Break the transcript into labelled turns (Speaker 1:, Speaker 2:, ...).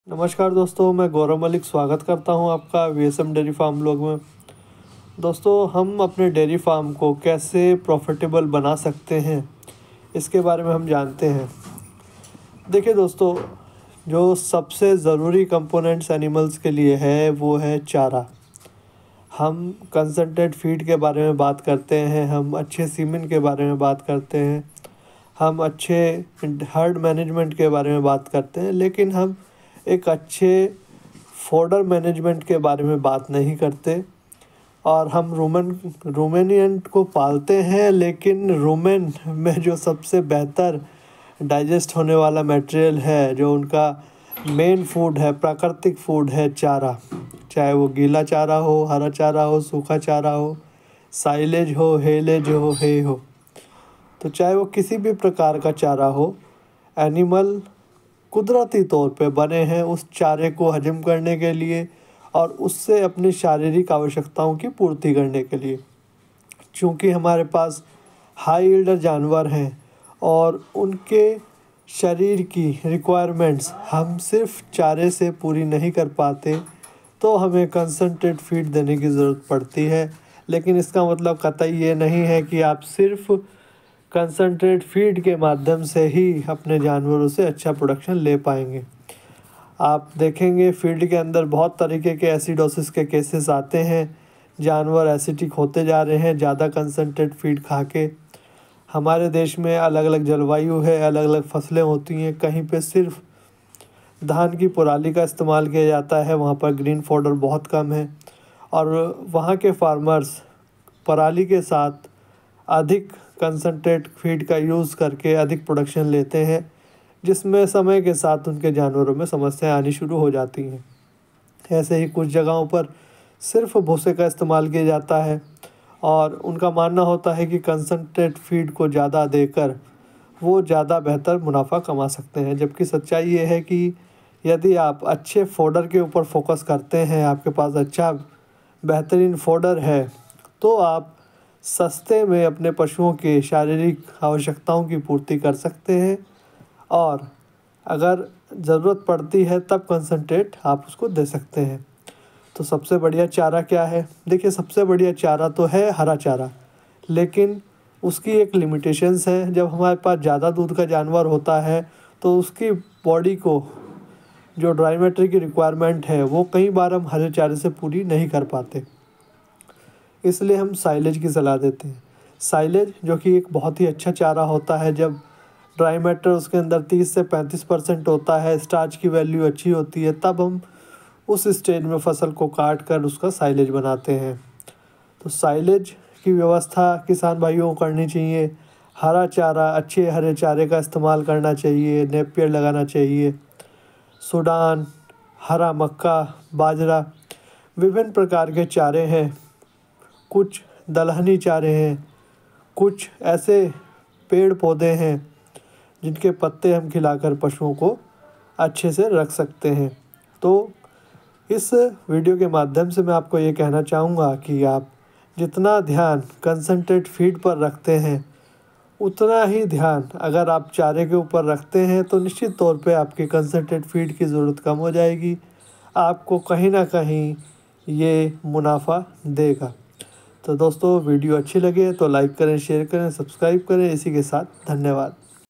Speaker 1: नमस्कार दोस्तों, मैं गौरव मलिक स्वागत करता हूं आपका वीएसएम डेयरी फार्म ब्लॉग में। दोस्तों, हम अपने डेयरी फार्म को कैसे प्रॉफिटेबल बना सकते हैं, इसके बारे में हम जानते हैं। देखिए दोस्तों, जो सबसे ज़रूरी कंपोनेंट्स एनिमल्स के लिए है वो है चारा। हम कंसंट्रेट फीड के बारे में बात करते हैं, हम अच्छे सीमेन के बारे में बात करते हैं, हम अच्छे हर्ड मैनेजमेंट के बारे में बात करते हैं, लेकिन हम एक अच्छे फॉडर मैनेजमेंट के बारे में बात नहीं करते। और हम रोमेनियन को पालते हैं, लेकिन रोमेन में जो सबसे बेहतर डाइजेस्ट होने वाला मटेरियल है, जो उनका मेन फूड है, प्राकृतिक फूड है चारा। चाहे वो गीला चारा हो, हरा चारा हो, सूखा चारा हो, साइलेज हो, हेलेज हो, हे हो, तो चाहे वो किसी भी प्रकार का चारा हो, एनिमल कुदरती तौर पे बने हैं उस चारे को हजम करने के लिए और उससे अपनी शारीरिक आवश्यकताओं की पूर्ति करने के लिए। चूँकि हमारे पास हाई यील्डर जानवर हैं और उनके शरीर की रिक्वायरमेंट्स हम सिर्फ चारे से पूरी नहीं कर पाते, तो हमें कंसंट्रेट फीड देने की ज़रूरत पड़ती है। लेकिन इसका मतलब कतई ये नहीं है कि आप सिर्फ कंसंट्रेट फीड के माध्यम से ही अपने जानवरों से अच्छा प्रोडक्शन ले पाएंगे। आप देखेंगे फील्ड के अंदर बहुत तरीके के एसिडोसिस के केसेस आते हैं, जानवर एसिडिक होते जा रहे हैं ज़्यादा कंसंट्रेट फीड खा के। हमारे देश में अलग अलग जलवायु है, अलग अलग फसलें होती हैं। कहीं पे सिर्फ धान की पराली का इस्तेमाल किया जाता है, वहाँ पर ग्रीन फॉडर बहुत कम है, और वहाँ के फार्मर्स पराली के साथ अधिक कंसंट्रेट फीड का यूज़ करके अधिक प्रोडक्शन लेते हैं, जिसमें समय के साथ उनके जानवरों में समस्याएं आनी शुरू हो जाती हैं। ऐसे ही कुछ जगहों पर सिर्फ भूसे का इस्तेमाल किया जाता है और उनका मानना होता है कि कंसंट्रेट फीड को ज़्यादा देकर वो ज़्यादा बेहतर मुनाफा कमा सकते हैं। जबकि सच्चाई ये है कि यदि आप अच्छे फॉडर के ऊपर फोकस करते हैं, आपके पास अच्छा बेहतरीन फॉडर है, तो आप सस्ते में अपने पशुओं की शारीरिक आवश्यकताओं की पूर्ति कर सकते हैं, और अगर ज़रूरत पड़ती है तब कंसंट्रेट आप उसको दे सकते हैं। तो सबसे बढ़िया चारा क्या है? देखिए, सबसे बढ़िया चारा तो है हरा चारा, लेकिन उसकी एक लिमिटेशंस है। जब हमारे पास ज़्यादा दूध का जानवर होता है तो उसकी बॉडी को जो ड्राई मैटर की रिक्वायरमेंट है वो कई बार हम हरे चारे से पूरी नहीं कर पाते, इसलिए हम साइलेज की सलाह देते हैं। साइलेज जो कि एक बहुत ही अच्छा चारा होता है, जब ड्राई मैटर उसके अंदर 30 से 35% होता है, स्टार्च की वैल्यू अच्छी होती है, तब हम उस स्टेज में फसल को काट कर उसका साइलेज बनाते हैं। तो साइलेज की व्यवस्था किसान भाइयों को करनी चाहिए। हरा चारा, अच्छे हरे चारे का इस्तेमाल करना चाहिए, नेपियर लगाना चाहिए। सूडान, हरा मक्का, बाजरा, विभिन्न प्रकार के चारे हैं। कुछ दलहनी चारे हैं, कुछ ऐसे पेड़ पौधे हैं जिनके पत्ते हम खिलाकर पशुओं को अच्छे से रख सकते हैं। तो इस वीडियो के माध्यम से मैं आपको ये कहना चाहूँगा कि आप जितना ध्यान कंसंट्रेट फीड पर रखते हैं, उतना ही ध्यान अगर आप चारे के ऊपर रखते हैं तो निश्चित तौर पे आपकी कंसंट्रेट फीड की ज़रूरत कम हो जाएगी। आपको कहीं ना कहीं ये मुनाफा देगा। तो दोस्तों, वीडियो अच्छी लगे तो लाइक करें, शेयर करें, सब्सक्राइब करें। इसी के साथ धन्यवाद।